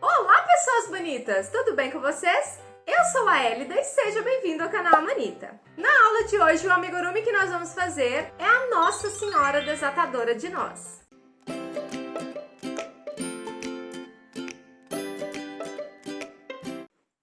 Olá, pessoas bonitas! Tudo bem com vocês? Eu sou a Elida e seja bem-vindo ao canal Manita. Na aula de hoje, o amigurumi que nós vamos fazer é a Nossa Senhora Desatadora de Nós.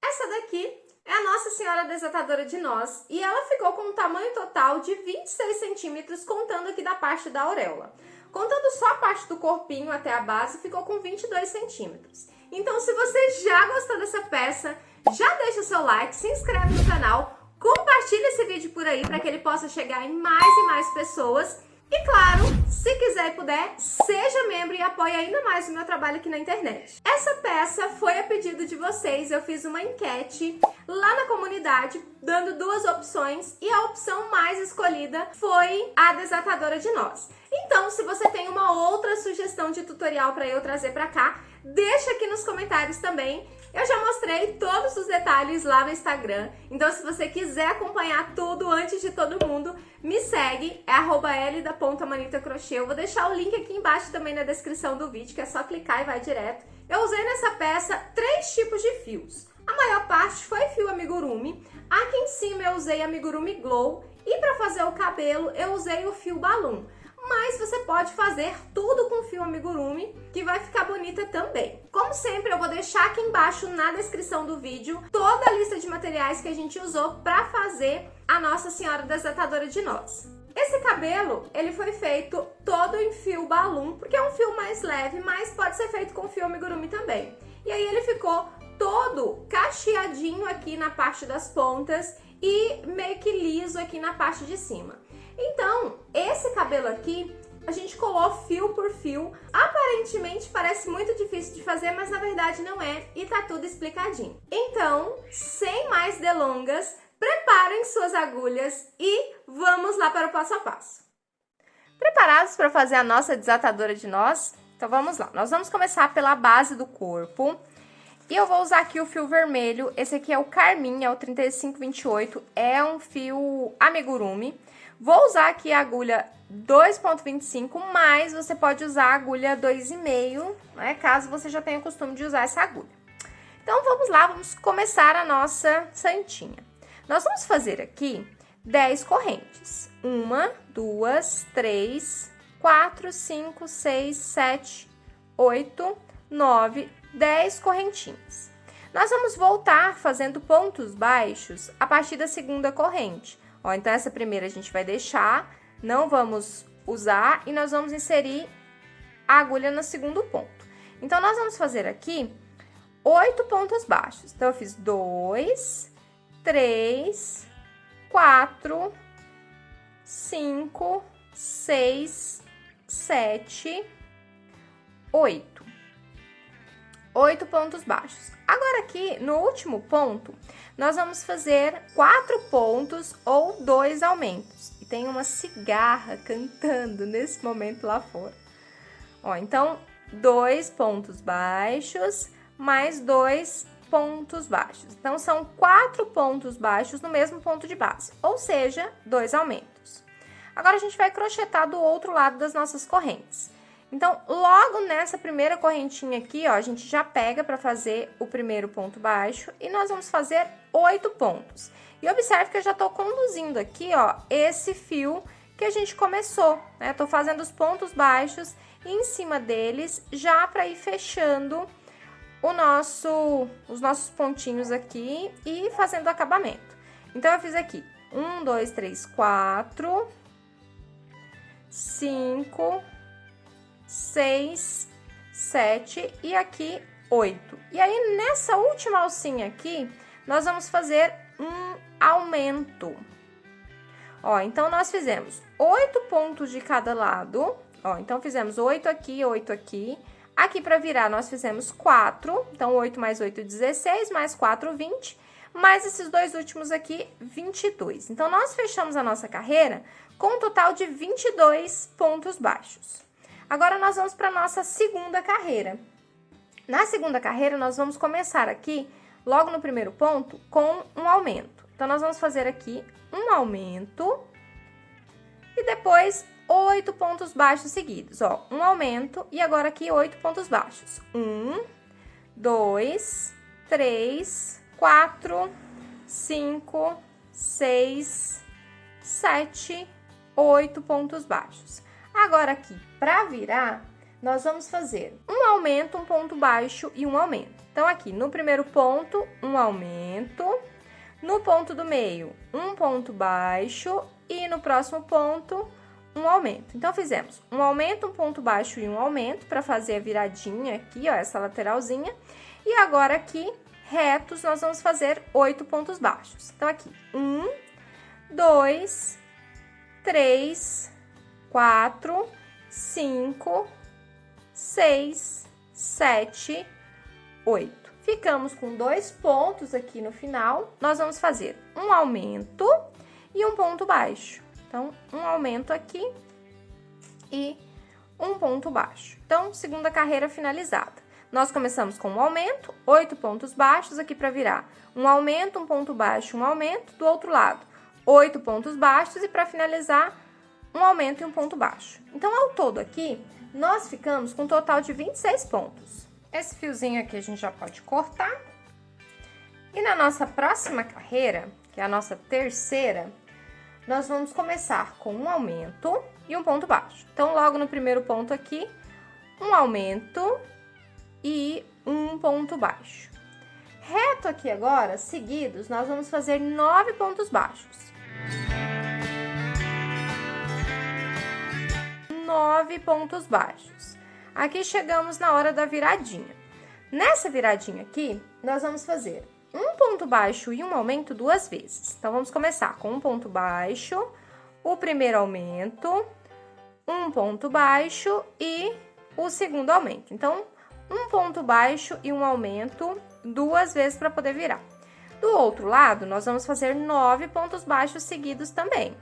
Essa daqui é a Nossa Senhora Desatadora de Nós e ela ficou com um tamanho total de 26 centímetros, contando aqui da parte da auréola. Contando só a parte do corpinho até a base, ficou com 22 centímetros. Então, se você já gostou dessa peça, já deixa o seu like, se inscreve no canal, compartilha esse vídeo por aí para que ele possa chegar em mais e mais pessoas. E claro, se quiser e puder, seja membro e apoie ainda mais o meu trabalho aqui na internet. Essa peça foi a pedido de vocês, eu fiz uma enquete lá na comunidade, dando duas opções e a opção mais escolhida foi a Desatadora de Nós. Então, se você tem uma outra sugestão de tutorial para eu trazer para cá, deixa aqui nos comentários também. Eu já mostrei todos os detalhes lá no Instagram, então se você quiser acompanhar tudo antes de todo mundo, me segue, é @elida.manitacrochê. Eu vou deixar o link aqui embaixo também na descrição do vídeo, que é só clicar e vai direto. Eu usei nessa peça 3 tipos de fios. A maior parte foi fio amigurumi, aqui em cima eu usei amigurumi glow e para fazer o cabelo eu usei o fio balloon. Mas você pode fazer tudo com fio amigurumi, que vai ficar bonita também. Como sempre, eu vou deixar aqui embaixo na descrição do vídeo toda a lista de materiais que a gente usou para fazer a Nossa Senhora Desatadora de Nós. Esse cabelo, ele foi feito todo em fio balloon, porque é um fio mais leve, mas pode ser feito com fio amigurumi também. E aí ele ficou todo cacheadinho aqui na parte das pontas e meio que liso aqui na parte de cima. Então, esse cabelo aqui, a gente colou fio por fio. Aparentemente parece muito difícil de fazer, mas na verdade não é, e tá tudo explicadinho. Então, sem mais delongas, preparem suas agulhas e vamos lá para o passo a passo. Preparados para fazer a nossa desatadora de nós? Então vamos lá. Nós vamos começar pela base do corpo. E eu vou usar aqui o fio vermelho. Esse aqui é o Carmin, é o 3528, é um fio amigurumi. Vou usar aqui a agulha 2,25, mas você pode usar a agulha 2,5, né? Caso você já tenha o costume de usar essa agulha. Então, vamos lá, vamos começar a nossa santinha. Nós vamos fazer aqui 10 correntes. 1, 2, 3, 4, 5, 6, 7, 8, 9, 10 correntinhas. Nós vamos voltar fazendo pontos baixos a partir da segunda corrente. Ó, então, essa primeira a gente vai deixar, não vamos usar e nós vamos inserir a agulha no segundo ponto. Então, nós vamos fazer aqui 8 pontos baixos. Então, eu fiz 2, 3, 4, 5, 6, 7, 8. 8 pontos baixos. Agora aqui, no último ponto, nós vamos fazer 4 pontos ou 2 aumentos. E tem uma cigarra cantando nesse momento lá fora. Ó, então, 2 pontos baixos, mais 2 pontos baixos. Então, são 4 pontos baixos no mesmo ponto de base, ou seja, 2 aumentos. Agora, a gente vai crochetar do outro lado das nossas correntes. Então, logo nessa primeira correntinha aqui, ó, a gente já pega para fazer o primeiro ponto baixo e nós vamos fazer 8 pontos. E observe que eu já tô conduzindo aqui, ó, esse fio que a gente começou, né? Eu tô fazendo os pontos baixos e em cima deles já para ir fechando os nossos pontinhos aqui e fazendo o acabamento. Então, eu fiz aqui 1, 2, 3, 4, 5, 6, 7 e aqui 8. E aí, nessa última alcinha aqui, nós vamos fazer um aumento. Ó, então, nós fizemos 8 pontos de cada lado. Ó, então, fizemos 8 aqui, 8 aqui. Aqui, para virar, nós fizemos 4. Então, 8 mais 8, 16, mais 4, 20. Mais esses dois últimos aqui, 22. Então, nós fechamos a nossa carreira com um total de 22 pontos baixos. Agora, nós vamos para a nossa segunda carreira. Na segunda carreira, nós vamos começar aqui, logo no primeiro ponto, com um aumento. Então, nós vamos fazer aqui um aumento e depois 8 pontos baixos seguidos. Ó, um aumento e agora aqui 8 pontos baixos. 1, 2, 3, 4, 5, 6, 7, 8 pontos baixos. Agora aqui, para virar, nós vamos fazer um aumento, um ponto baixo e um aumento. Então aqui, no primeiro ponto, um aumento, no ponto do meio, um ponto baixo e no próximo ponto, um aumento. Então fizemos um aumento, um ponto baixo e um aumento para fazer a viradinha aqui, ó, essa lateralzinha. E agora aqui, retos, nós vamos fazer 8 pontos baixos. Então aqui, 1, 2, 3, 4, 5, 6, 7, 8. Ficamos com 2 pontos aqui no final. Nós vamos fazer um aumento e um ponto baixo. Então, um aumento aqui e um ponto baixo. Então, segunda carreira finalizada. Nós começamos com um aumento, 8 pontos baixos aqui para virar. Um aumento, um ponto baixo, um aumento. Do outro lado, 8 pontos baixos e para finalizar, um aumento e um ponto baixo. Então, ao todo aqui, nós ficamos com um total de 26 pontos. Esse fiozinho aqui a gente já pode cortar. E na nossa próxima carreira, que é a nossa terceira, nós vamos começar com um aumento e um ponto baixo. Então, logo no primeiro ponto aqui, um aumento e um ponto baixo. Reto aqui agora, seguidos, nós vamos fazer 9 pontos baixos. 9 pontos baixos. Aqui chegamos na hora da viradinha. Nessa viradinha aqui, nós vamos fazer um ponto baixo e um aumento 2 vezes. Então, vamos começar com um ponto baixo, o primeiro aumento, um ponto baixo e o segundo aumento. Então, um ponto baixo e um aumento 2 vezes para poder virar. Do outro lado, nós vamos fazer 9 pontos baixos seguidos também.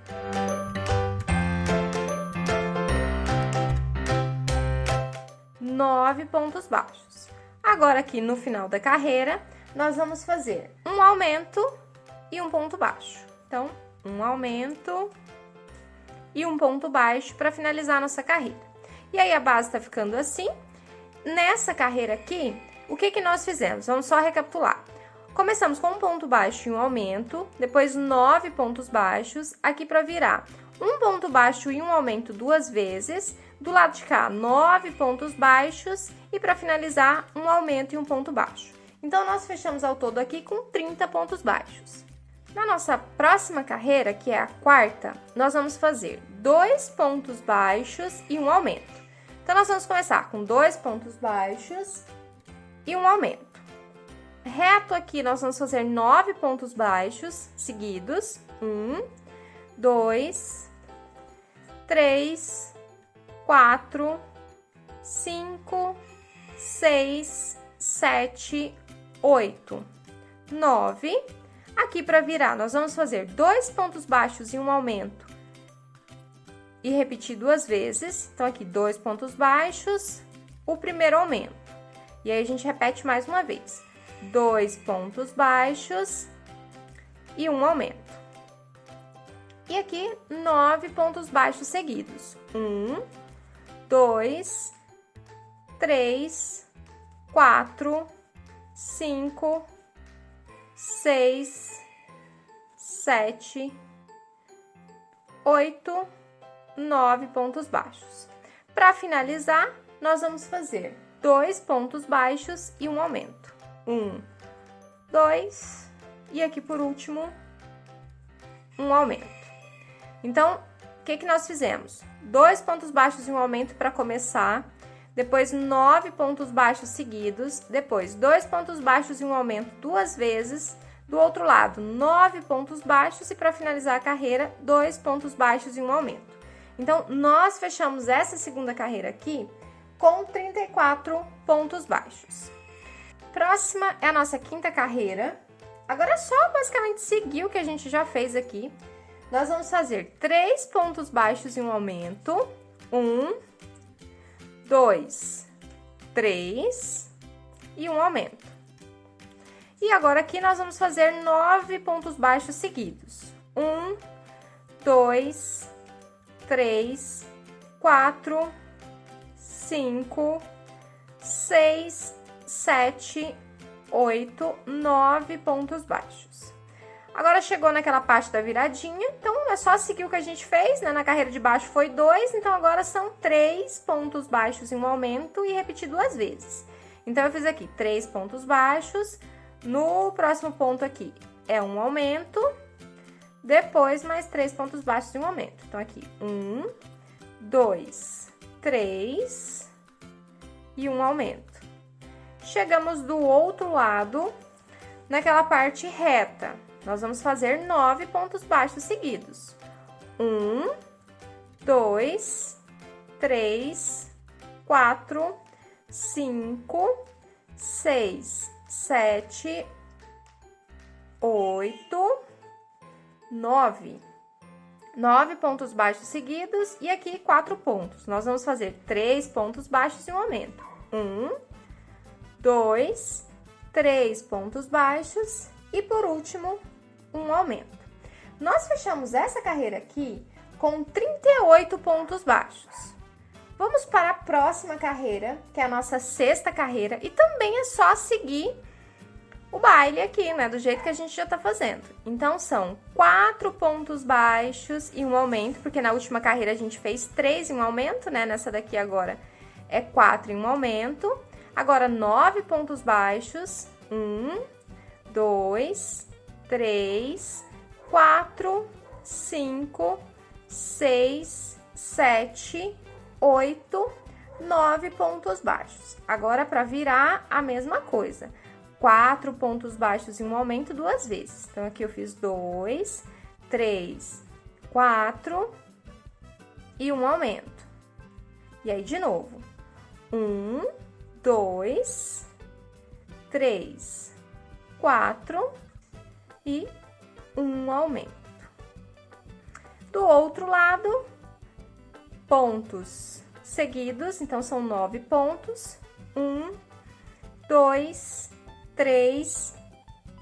Nove pontos baixos. Agora, aqui no final da carreira, nós vamos fazer um aumento e um ponto baixo. Então, um aumento e um ponto baixo para finalizar a nossa carreira. E aí, a base tá ficando assim. Nessa carreira aqui, o que que nós fizemos? Vamos só recapitular. Começamos com um ponto baixo e um aumento, depois 9 pontos baixos, aqui para virar um ponto baixo e um aumento 2 vezes, do lado de cá 9 pontos baixos e para finalizar um aumento e um ponto baixo. Então, nós fechamos ao todo aqui com 30 pontos baixos. Na nossa próxima carreira, que é a quarta, nós vamos fazer 2 pontos baixos e um aumento. Então, nós vamos começar com 2 pontos baixos e um aumento. Reto aqui, nós vamos fazer 9 pontos baixos seguidos. 1, 2, 3, 4, 5, 6, 7, 8, 9. Aqui para virar, nós vamos fazer 2 pontos baixos e um aumento e repetir 2 vezes. Então, aqui 2 pontos baixos, o primeiro aumento. E aí, a gente repete mais uma vez. 2 pontos baixos e um aumento. E aqui, 9 pontos baixos seguidos. 1, 2, 3, 4, 5, 6, 7, 8, 9 pontos baixos. Para finalizar, nós vamos fazer 2 pontos baixos e um aumento. 1, 2, e aqui por último, um aumento. Então, o que que nós fizemos? 2 pontos baixos e um aumento para começar, depois 9 pontos baixos seguidos, depois 2 pontos baixos e um aumento 2 vezes, do outro lado 9 pontos baixos e para finalizar a carreira, 2 pontos baixos e um aumento. Então, nós fechamos essa segunda carreira aqui com 34 pontos baixos. Próxima é a nossa quinta carreira. Agora é só basicamente seguir o que a gente já fez aqui. Nós vamos fazer 3 pontos baixos e um aumento. 1, 2, 3 e um aumento. E agora aqui nós vamos fazer 9 pontos baixos seguidos. 1, 2, 3, 4, 5, 6, 7, 8, 9 pontos baixos. Agora chegou naquela parte da viradinha, então é só seguir o que a gente fez, né? Na carreira de baixo foi 2, então agora são 3 pontos baixos em um aumento e repetir 2 vezes. Então, eu fiz aqui 3 pontos baixos, no próximo ponto aqui é um aumento, depois mais 3 pontos baixos e um aumento. Então, aqui 1, 2, 3 e um aumento. Chegamos do outro lado, naquela parte reta. Nós vamos fazer 9 pontos baixos seguidos. 1, 2, 3, 4, 5, 6, 7, 8, 9. 9 pontos baixos seguidos e aqui 4 pontos. Nós vamos fazer 3 pontos baixos e um aumento. 1, 2, 3 pontos baixos e, por último, um aumento. Nós fechamos essa carreira aqui com 38 pontos baixos. Vamos para a próxima carreira, que é a nossa 6ª carreira, e também é só seguir o baile aqui, né, do jeito que a gente já tá fazendo. Então, são 4 pontos baixos e um aumento, porque na última carreira a gente fez 3 e um aumento, né, nessa daqui agora é 4 e um aumento. Agora, 9 pontos baixos, 1, 2, 3, 4, 5, 6, 7, 8, 9 pontos baixos. Agora, para virar, a mesma coisa. 4 pontos baixos e um aumento 2 vezes. Então, aqui eu fiz 2, 3, 4 e um aumento. E aí, de novo. 1, 2, 3, 4 e um aumento. Do outro lado, pontos seguidos, então são 9 pontos. 1, 2, 3,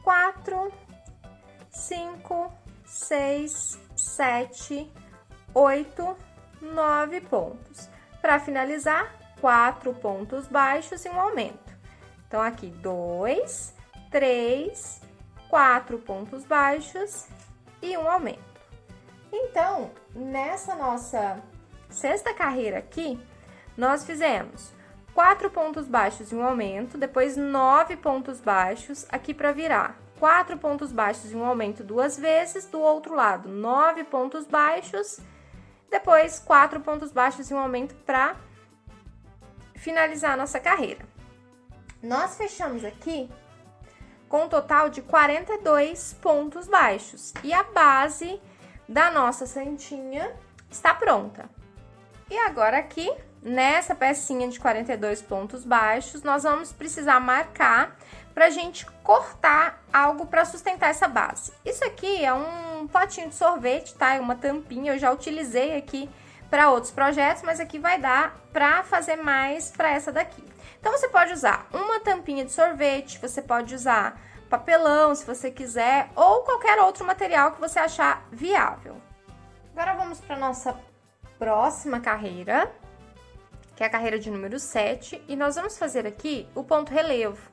4, 5, 6, 7, 8, 9 pontos. Para finalizar, 4 pontos baixos e um aumento. Então, aqui 2, 3, 4 pontos baixos e um aumento. Então, nessa nossa 6ª carreira aqui, nós fizemos 4 pontos baixos e um aumento, depois 9 pontos baixos aqui para virar. 4 pontos baixos e um aumento 2 vezes, do outro lado 9 pontos baixos, depois 4 pontos baixos e um aumento para finalizar a nossa carreira. Nós fechamos aqui com um total de 42 pontos baixos e a base da nossa santinha está pronta. E agora aqui, nessa pecinha de 42 pontos baixos, nós vamos precisar marcar para a gente cortar algo para sustentar essa base. Isso aqui é um potinho de sorvete, tá? É uma tampinha, eu já utilizei aqui para outros projetos, mas aqui vai dar para fazer mais para essa daqui. Então, você pode usar uma tampinha de sorvete, você pode usar papelão, se você quiser, ou qualquer outro material que você achar viável. Agora, vamos para nossa próxima carreira, que é a carreira de número 7, e nós vamos fazer aqui o ponto relevo.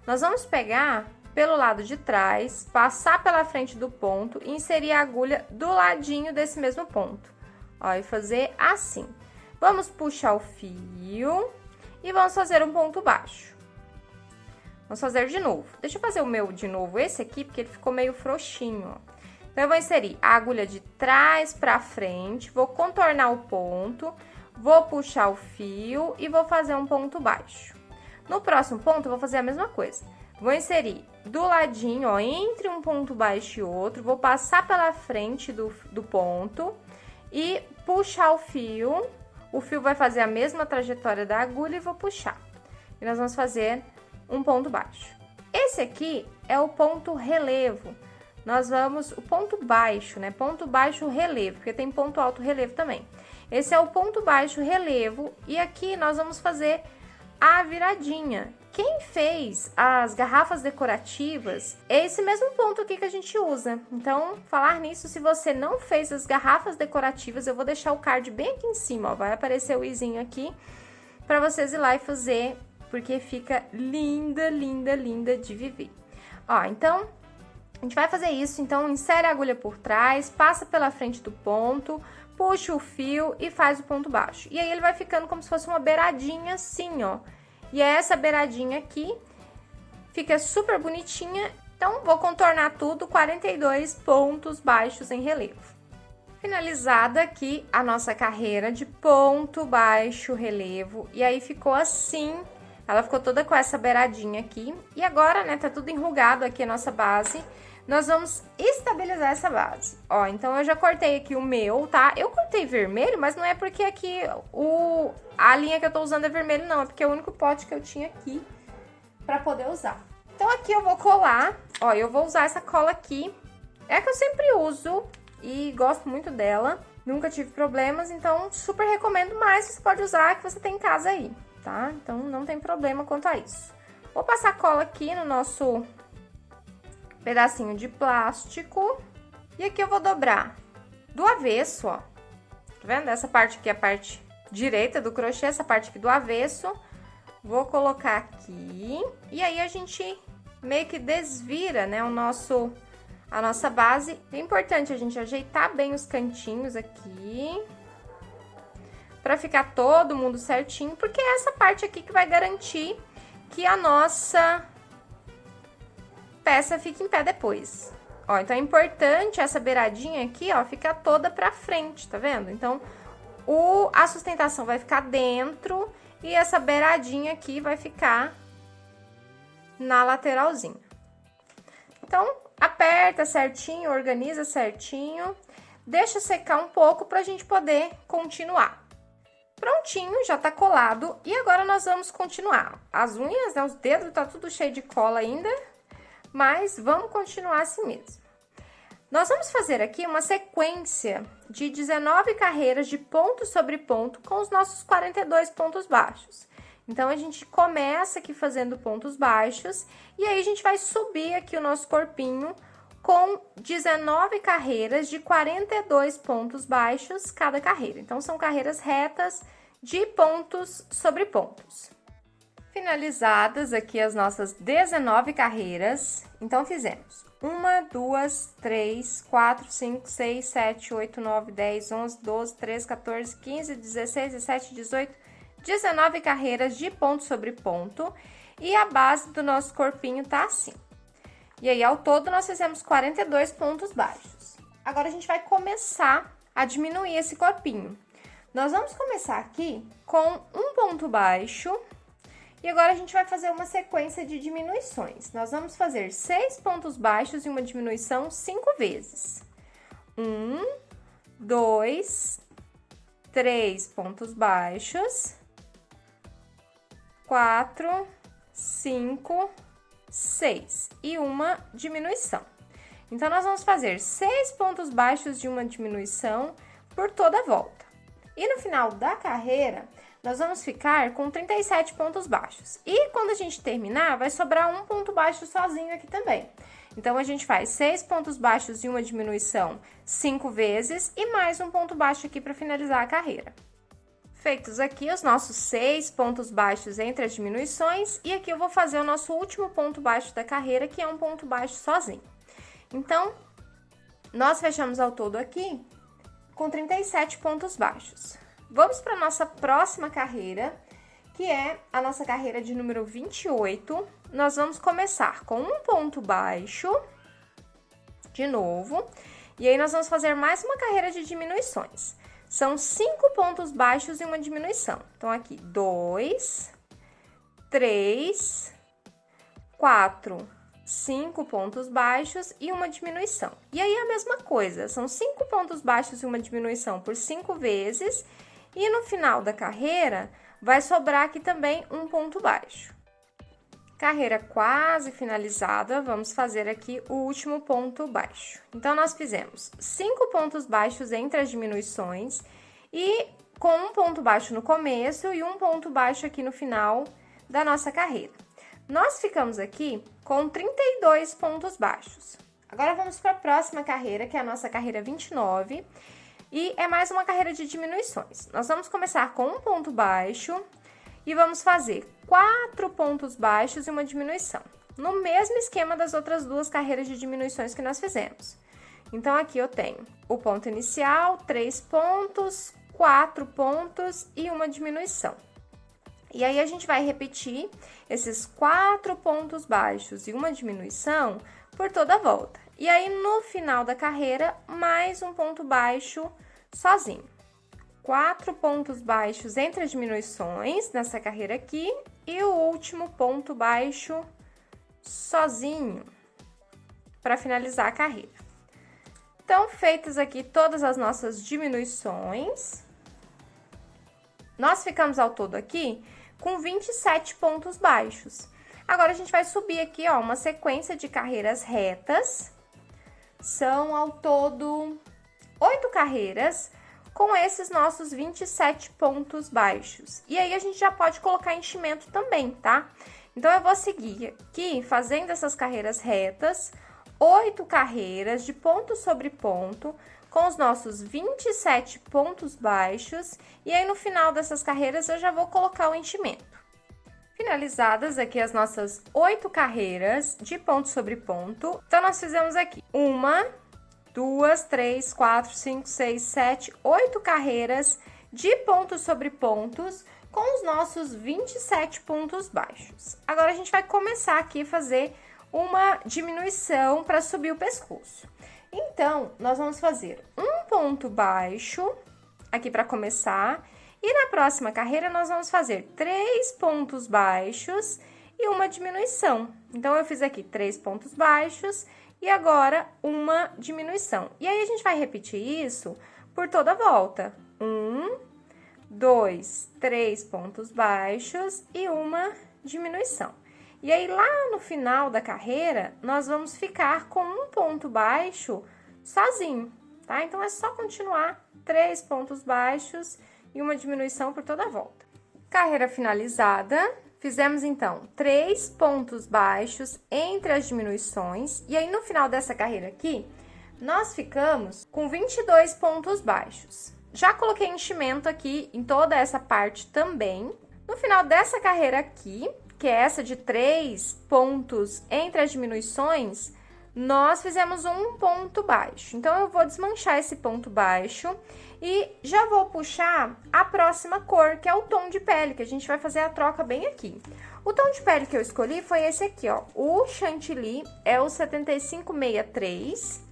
Nós vamos pegar pelo lado de trás, passar pela frente do ponto e inserir a agulha do ladinho desse mesmo ponto. Ó, e fazer assim. Vamos puxar o fio e vamos fazer um ponto baixo. Vamos fazer de novo. Deixa eu fazer o meu de novo, esse aqui, porque ele ficou meio frouxinho, ó. Então, eu vou inserir a agulha de trás pra frente, vou contornar o ponto, vou puxar o fio e vou fazer um ponto baixo. No próximo ponto, eu vou fazer a mesma coisa. Vou inserir do ladinho, ó, entre um ponto baixo e outro, vou passar pela frente do ponto e puxar o fio vai fazer a mesma trajetória da agulha e vou puxar. E nós vamos fazer um ponto baixo. Esse aqui é o ponto relevo. Nós vamos, o ponto baixo, né? Ponto baixo relevo, porque tem ponto alto relevo também. Esse é o ponto baixo relevo e aqui nós vamos fazer a viradinha. Quem fez as garrafas decorativas, é esse mesmo ponto aqui que a gente usa. Então, falar nisso, se você não fez as garrafas decorativas, eu vou deixar o card bem aqui em cima, ó. Vai aparecer o izinho aqui, para vocês ir lá e fazer porque fica linda, linda, linda de viver. Ó, então, a gente vai fazer isso, então insere a agulha por trás, passa pela frente do ponto, puxa o fio e faz o ponto baixo. E aí ele vai ficando como se fosse uma beiradinha assim, ó. E é essa beiradinha aqui, fica super bonitinha. Então, vou contornar tudo, 42 pontos baixos em relevo. Finalizada aqui a nossa carreira de ponto baixo relevo, e aí ficou assim, ela ficou toda com essa beiradinha aqui, e agora, né, tá tudo enrugado aqui a nossa base, nós vamos estabilizar essa base. Ó, então eu já cortei aqui o meu, tá? Eu cortei vermelho, mas não é porque aqui a linha que eu tô usando é vermelho, não, é porque é o único pote que eu tinha aqui pra poder usar. Então aqui eu vou colar, ó, eu vou usar essa cola aqui, é a que eu sempre uso, e gosto muito dela, nunca tive problemas, então super recomendo, mas você pode usar a que você tem em casa aí, tá? Então não tem problema quanto a isso. Vou passar cola aqui no nosso pedacinho de plástico, e aqui eu vou dobrar do avesso, ó, tá vendo? Essa parte aqui é a parte direita do crochê, essa parte aqui do avesso, vou colocar aqui, e aí a gente meio que desvira, né, a nossa base. É importante a gente ajeitar bem os cantinhos aqui, pra ficar todo mundo certinho, porque é essa parte aqui que vai garantir que a nossa peça fique em pé depois. Ó, então é importante essa beiradinha aqui, ó, ficar toda pra frente, tá vendo? Então, a sustentação vai ficar dentro e essa beiradinha aqui vai ficar na lateralzinha. Então, aperta certinho, organiza certinho, deixa secar um pouco pra gente poder continuar. Prontinho, já tá colado, e agora nós vamos continuar. As unhas, né, os dedos, tá tudo cheio de cola ainda, mas vamos continuar assim mesmo. Nós vamos fazer aqui uma sequência de 19 carreiras de ponto sobre ponto com os nossos 42 pontos baixos. Então, a gente começa aqui fazendo pontos baixos, e aí a gente vai subir aqui o nosso corpinho com 19 carreiras de 42 pontos baixos cada carreira. Então, são carreiras retas de pontos sobre pontos. Finalizadas aqui as nossas 19 carreiras, então fizemos 1, 2, 3, 4, 5, 6, 7, 8, 9, 10, 11, 12, 13, 14, 15, 16, 17, 18, 19 carreiras de ponto sobre ponto, e a base do nosso corpinho tá assim. E aí, ao todo, nós fizemos 42 pontos baixos. Agora, a gente vai começar a diminuir esse corpinho. Nós vamos começar aqui com um ponto baixo, e agora a gente vai fazer uma sequência de diminuições. Nós vamos fazer 6 pontos baixos e uma diminuição 5 vezes. 1, 2, 3 pontos baixos, 4, 5, 6 e uma diminuição. Então, nós vamos fazer 6 pontos baixos de uma diminuição por toda a volta. E no final da carreira, nós vamos ficar com 37 pontos baixos. E quando a gente terminar, vai sobrar um ponto baixo sozinho aqui também. Então, a gente faz 6 pontos baixos e uma diminuição 5 vezes e mais um ponto baixo aqui para finalizar a carreira. Feitos aqui os nossos 6 pontos baixos entre as diminuições, e aqui eu vou fazer o nosso último ponto baixo da carreira, que é um ponto baixo sozinho. Então, nós fechamos ao todo aqui com 37 pontos baixos. Vamos para a nossa próxima carreira, que é a nossa carreira de número 28. Nós vamos começar com um ponto baixo, de novo, e aí nós vamos fazer mais uma carreira de diminuições. São 5 pontos baixos e uma diminuição. Então, aqui, 2, 3, 4, 5 pontos baixos e uma diminuição. E aí, a mesma coisa, são 5 pontos baixos e uma diminuição por 5 vezes. E no final da carreira, vai sobrar aqui também um ponto baixo. Carreira quase finalizada, vamos fazer aqui o último ponto baixo. Então, nós fizemos 5 pontos baixos entre as diminuições e com um ponto baixo no começo e um ponto baixo aqui no final da nossa carreira. Nós ficamos aqui com 32 pontos baixos. Agora, vamos para a próxima carreira, que é a nossa carreira 29, e é mais uma carreira de diminuições. Nós vamos começar com um ponto baixo, e vamos fazer 4 pontos baixos e uma diminuição, no mesmo esquema das outras duas carreiras de diminuições que nós fizemos. Então, aqui eu tenho o ponto inicial, 3 pontos, 4 pontos e uma diminuição. E aí, a gente vai repetir esses 4 pontos baixos e uma diminuição por toda a volta. E aí, no final da carreira, mais um ponto baixo sozinho. 4 pontos baixos entre as diminuições nessa carreira aqui e o último ponto baixo sozinho para finalizar a carreira. Então, feitas aqui todas as nossas diminuições, nós ficamos ao todo aqui com 27 pontos baixos. Agora, a gente vai subir aqui, ó, uma sequência de carreiras retas. São ao todo 8 carreiras com esses nossos 27 pontos baixos. E aí, a gente já pode colocar enchimento também, tá? Então, eu vou seguir aqui, fazendo essas carreiras retas, 8 carreiras de ponto sobre ponto, com os nossos 27 pontos baixos. E aí, no final dessas carreiras, eu já vou colocar o enchimento. Finalizadas aqui as nossas 8 carreiras de ponto sobre ponto. Então, nós fizemos aqui 1, 2, 3, 4, 5, 6, 7, 8 carreiras de pontos sobre pontos com os nossos 27 pontos baixos. Agora, a gente vai começar aqui a fazer uma diminuição para subir o pescoço. Então, nós vamos fazer um ponto baixo aqui para começar. E na próxima carreira, nós vamos fazer 3 pontos baixos e uma diminuição. Então, eu fiz aqui 3 pontos baixos e agora uma diminuição. E aí, a gente vai repetir isso por toda a volta. 1, 2, 3 pontos baixos e uma diminuição. E aí, lá no final da carreira, nós vamos ficar com um ponto baixo sozinho, tá? Então, é só continuar 3 pontos baixos e uma diminuição por toda a volta. Carreira finalizada, fizemos então 3 pontos baixos entre as diminuições, e aí no final dessa carreira aqui, nós ficamos com 22 pontos baixos. Já coloquei enchimento aqui em toda essa parte também. No final dessa carreira aqui, que é essa de 3 pontos entre as diminuições, nós fizemos um ponto baixo. Então, eu vou desmanchar esse ponto baixo e já vou puxar a próxima cor, que é o tom de pele, que a gente vai fazer a troca bem aqui. O tom de pele que eu escolhi foi esse aqui, ó. O Chantilly é o 7563.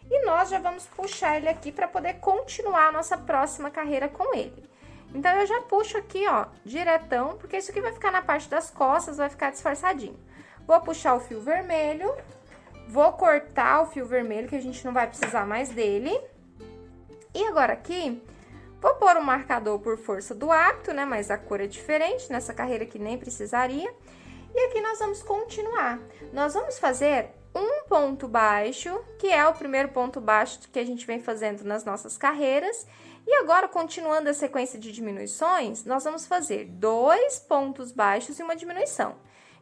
E nós já vamos puxar ele aqui para poder continuar a nossa próxima carreira com ele. Então, eu já puxo aqui, ó, diretão, porque isso aqui vai ficar na parte das costas, vai ficar disfarçadinho. Vou puxar o fio vermelho, vou cortar o fio vermelho, que a gente não vai precisar mais dele. E agora aqui, vou pôr um marcador por força do hábito, né, mas a cor é diferente, nessa carreira aqui nem precisaria. E aqui nós vamos continuar. Nós vamos fazer um ponto baixo, que é o primeiro ponto baixo que a gente vem fazendo nas nossas carreiras. E agora, continuando a sequência de diminuições, nós vamos fazer 2 pontos baixos e uma diminuição.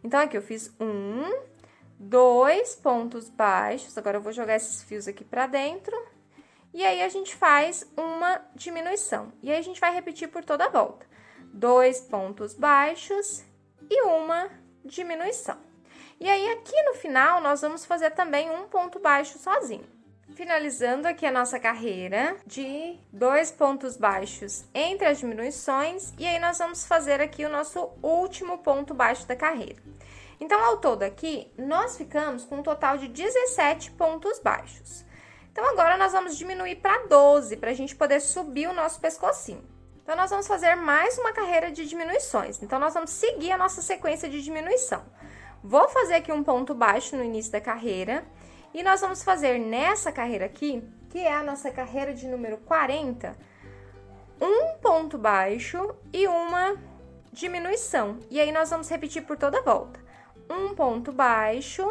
Então, aqui eu fiz 2 pontos baixos, agora eu vou jogar esses fios aqui pra dentro. E aí, a gente faz uma diminuição. E aí, a gente vai repetir por toda a volta. 2 pontos baixos e uma diminuição. E aí, aqui no final, nós vamos fazer também um ponto baixo sozinho. Finalizando aqui a nossa carreira de 2 pontos baixos entre as diminuições, e aí nós vamos fazer aqui o nosso último ponto baixo da carreira. Então, ao todo aqui, nós ficamos com um total de 17 pontos baixos. Então, agora nós vamos diminuir para 12, para a gente poder subir o nosso pescocinho. Então, nós vamos fazer mais uma carreira de diminuições. Então, nós vamos seguir a nossa sequência de diminuição. Vou fazer aqui um ponto baixo no início da carreira. E nós vamos fazer nessa carreira aqui, que é a nossa carreira de número 40, um ponto baixo e uma diminuição. E aí, nós vamos repetir por toda a volta. Um ponto baixo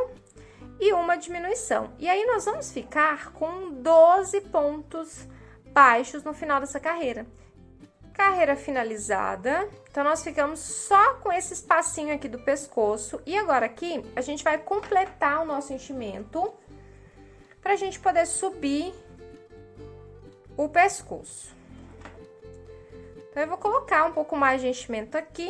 e uma diminuição. E aí, nós vamos ficar com 12 pontos baixos no final dessa carreira. Carreira finalizada. Então, nós ficamos só com esse espacinho aqui do pescoço. E agora aqui, a gente vai completar o nosso enchimento para a gente poder subir o pescoço. Então, eu vou colocar um pouco mais de enchimento aqui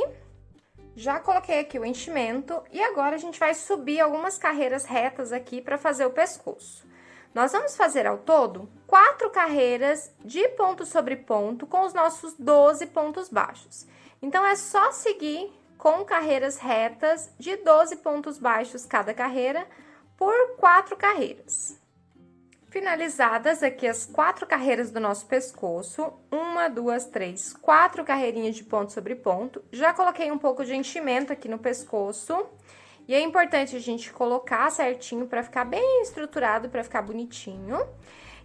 Já coloquei aqui o enchimento e agora a gente vai subir algumas carreiras retas aqui para fazer o pescoço. Nós vamos fazer ao todo 4 carreiras de ponto sobre ponto com os nossos 12 pontos baixos. Então, é só seguir com carreiras retas de 12 pontos baixos cada carreira por 4 carreiras. Finalizadas aqui as 4 carreiras do nosso pescoço, 1, 2, 3, 4 carreirinhas de ponto sobre ponto. Já coloquei um pouco de enchimento aqui no pescoço. E é importante a gente colocar certinho para ficar bem estruturado, para ficar bonitinho.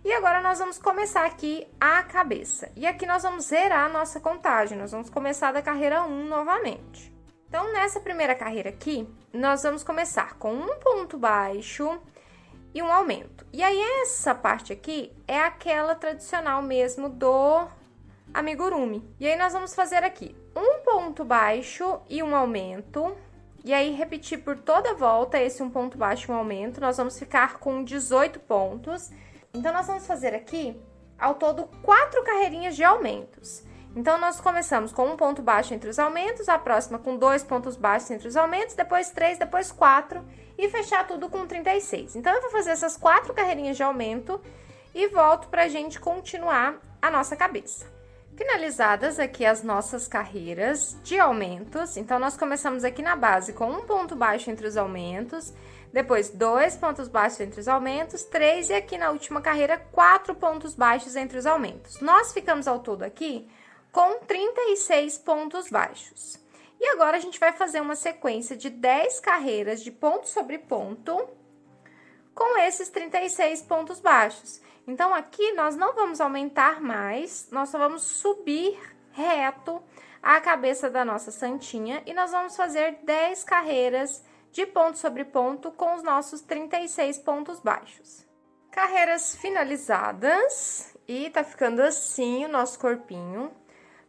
E agora nós vamos começar aqui a cabeça. E aqui nós vamos zerar a nossa contagem, nós vamos começar da carreira 1 novamente. Então, nessa primeira carreira aqui, nós vamos começar com um ponto baixo e um aumento. E aí, essa parte aqui é aquela tradicional mesmo do amigurumi. E aí, nós vamos fazer aqui um ponto baixo e um aumento. E aí, repetir por toda a volta esse um ponto baixo e um aumento. Nós vamos ficar com 18 pontos. Então, nós vamos fazer aqui, ao todo, 4 carreirinhas de aumentos. Então, nós começamos com um ponto baixo entre os aumentos, a próxima com 2 pontos baixos entre os aumentos, depois 3, depois 4 e fechar tudo com 36. Então, eu vou fazer essas 4 carreirinhas de aumento e volto pra gente continuar a nossa cabeça. Finalizadas aqui as nossas carreiras de aumentos, então, nós começamos aqui na base com um ponto baixo entre os aumentos, depois 2 pontos baixos entre os aumentos, 3 e aqui na última carreira 4 pontos baixos entre os aumentos. Nós ficamos ao todo aqui com 36 pontos baixos. E agora a gente vai fazer uma sequência de 10 carreiras de ponto sobre ponto com esses 36 pontos baixos. Então, aqui nós não vamos aumentar mais, nós só vamos subir reto a cabeça da nossa santinha e nós vamos fazer 10 carreiras de ponto sobre ponto com os nossos 36 pontos baixos. Carreiras finalizadas e tá ficando assim o nosso corpinho.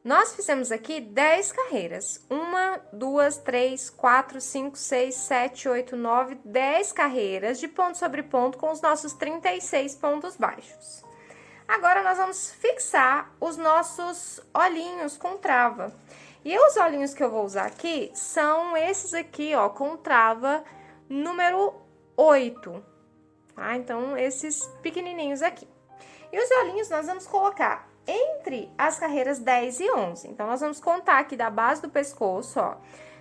Nós fizemos aqui 10 carreiras. 1, 2, 3, 4, 5, 6, 7, 8, 9, 10 carreiras de ponto sobre ponto com os nossos 36 pontos baixos. Agora, nós vamos fixar os nossos olhinhos com trava. E os olhinhos que eu vou usar aqui são esses aqui, ó, com trava número 8, tá? Então, esses pequenininhos aqui. E os olhinhos nós vamos colocar entre as carreiras 10 e 11. Então, nós vamos contar aqui da base do pescoço, ó,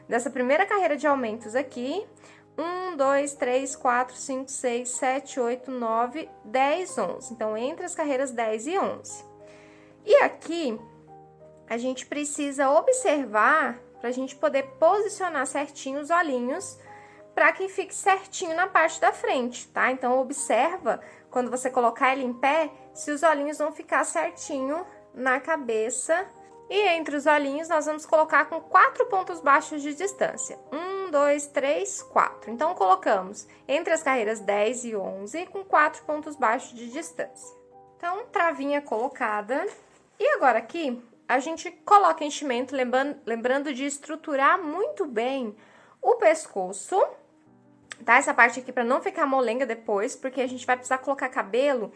dessa primeira carreira de aumentos aqui, 1, 2, 3, 4, 5, 6, 7, 8, 9, 10, 11. Então, entre as carreiras 10 e 11. E aqui, a gente precisa observar para a gente poder posicionar certinho os olhinhos para que fique certinho na parte da frente, tá? Então, observa, quando você colocar ele em pé, se os olhinhos vão ficar certinho na cabeça. E entre os olhinhos, nós vamos colocar com 4 pontos baixos de distância. 1, 2, 3, 4. Então, colocamos entre as carreiras 10 e 11 com 4 pontos baixos de distância. Então, travinha colocada. E agora aqui, a gente coloca enchimento, lembrando de estruturar muito bem o pescoço, tá? Essa parte aqui para não ficar molenga depois, porque a gente vai precisar colocar cabelo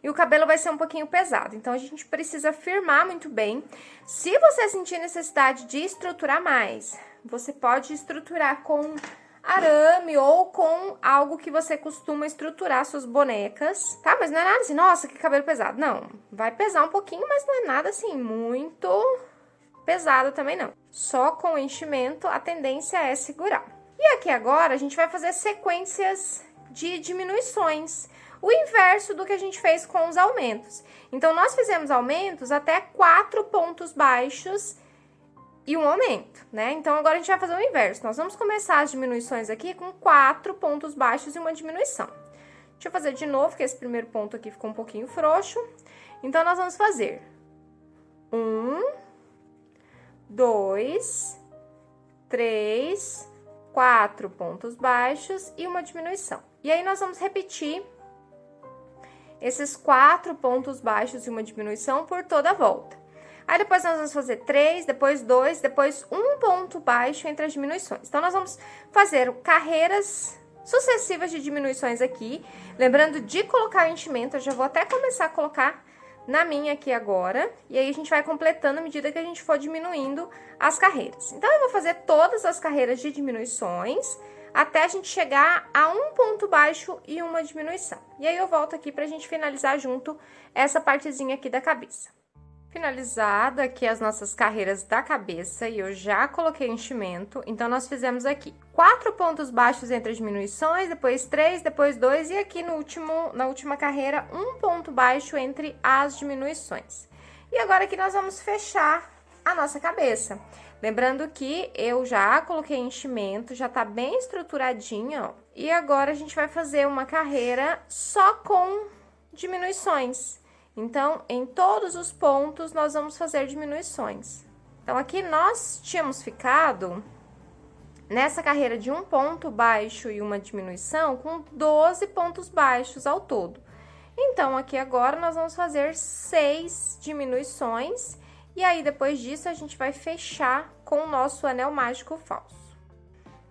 e o cabelo vai ser um pouquinho pesado. Então, a gente precisa firmar muito bem. Se você sentir necessidade de estruturar mais, você pode estruturar com arame ou com algo que você costuma estruturar suas bonecas, tá? Mas não é nada assim, nossa, que cabelo pesado. Não, vai pesar um pouquinho, mas não é nada assim muito pesado também não. Só com enchimento, a tendência é segurar. E aqui agora, a gente vai fazer sequências de diminuições, o inverso do que a gente fez com os aumentos. Então, nós fizemos aumentos até 4 pontos baixos e um aumento, né? Então, agora a gente vai fazer o inverso. Nós vamos começar as diminuições aqui com 4 pontos baixos e uma diminuição. Deixa eu fazer de novo, que esse primeiro ponto aqui ficou um pouquinho frouxo. Então, nós vamos fazer 1, 2, 3, 4 pontos baixos e uma diminuição. E aí, nós vamos repetir esses 4 pontos baixos e uma diminuição por toda a volta. Aí, depois nós vamos fazer 3, depois 2, depois um ponto baixo entre as diminuições. Então, nós vamos fazer carreiras sucessivas de diminuições aqui. Lembrando de colocar o enchimento, eu já vou até começar a colocar na minha aqui agora, e aí a gente vai completando à medida que a gente for diminuindo as carreiras. Então, eu vou fazer todas as carreiras de diminuições, até a gente chegar a um ponto baixo e uma diminuição. E aí, eu volto aqui pra gente finalizar junto essa partezinha aqui da cabeça. Finalizada aqui as nossas carreiras da cabeça, e eu já coloquei enchimento, então, nós fizemos aqui 4 pontos baixos entre as diminuições, depois 3, depois 2, e aqui na última carreira, um ponto baixo entre as diminuições. E agora aqui nós vamos fechar a nossa cabeça. Lembrando que eu já coloquei enchimento, já tá bem estruturadinha, ó. E agora a gente vai fazer uma carreira só com diminuições. Então, em todos os pontos, nós vamos fazer diminuições. Então, aqui nós tínhamos ficado nessa carreira de um ponto baixo e uma diminuição com 12 pontos baixos ao todo. Então, aqui agora, nós vamos fazer 6 diminuições. E aí, depois disso, a gente vai fechar com o nosso anel mágico falso.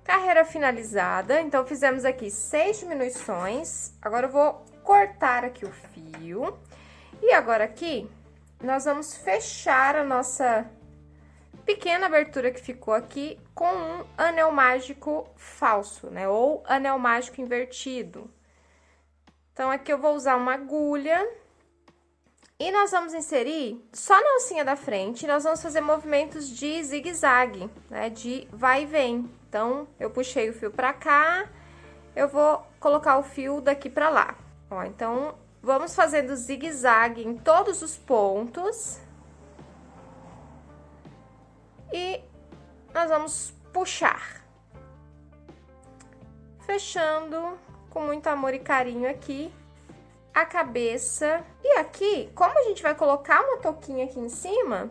Carreira finalizada. Então, fizemos aqui 6 diminuições. Agora, eu vou cortar aqui o fio. E agora aqui, nós vamos fechar a nossa pequena abertura que ficou aqui com um anel mágico falso, né? Ou anel mágico invertido. Então, aqui eu vou usar uma agulha e nós vamos inserir só na alcinha da frente, nós vamos fazer movimentos de zigue-zague, né? De vai e vem. Então, eu puxei o fio pra cá, eu vou colocar o fio daqui pra lá. Ó, então, vamos fazendo zigue-zague em todos os pontos. E nós vamos puxar. Fechando com muito amor e carinho aqui a cabeça. E aqui, como a gente vai colocar uma touquinha aqui em cima,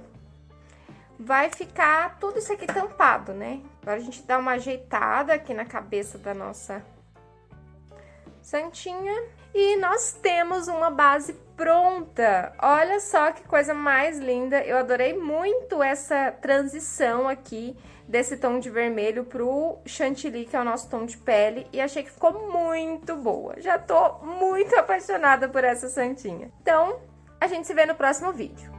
vai ficar tudo isso aqui tampado, né? Agora a gente dá uma ajeitada aqui na cabeça da nossa santinha. E nós temos uma base pronta. Olha só que coisa mais linda. Eu adorei muito essa transição aqui desse tom de vermelho pro chantilly, que é o nosso tom de pele. E achei que ficou muito boa. Já tô muito apaixonada por essa santinha. Então, a gente se vê no próximo vídeo.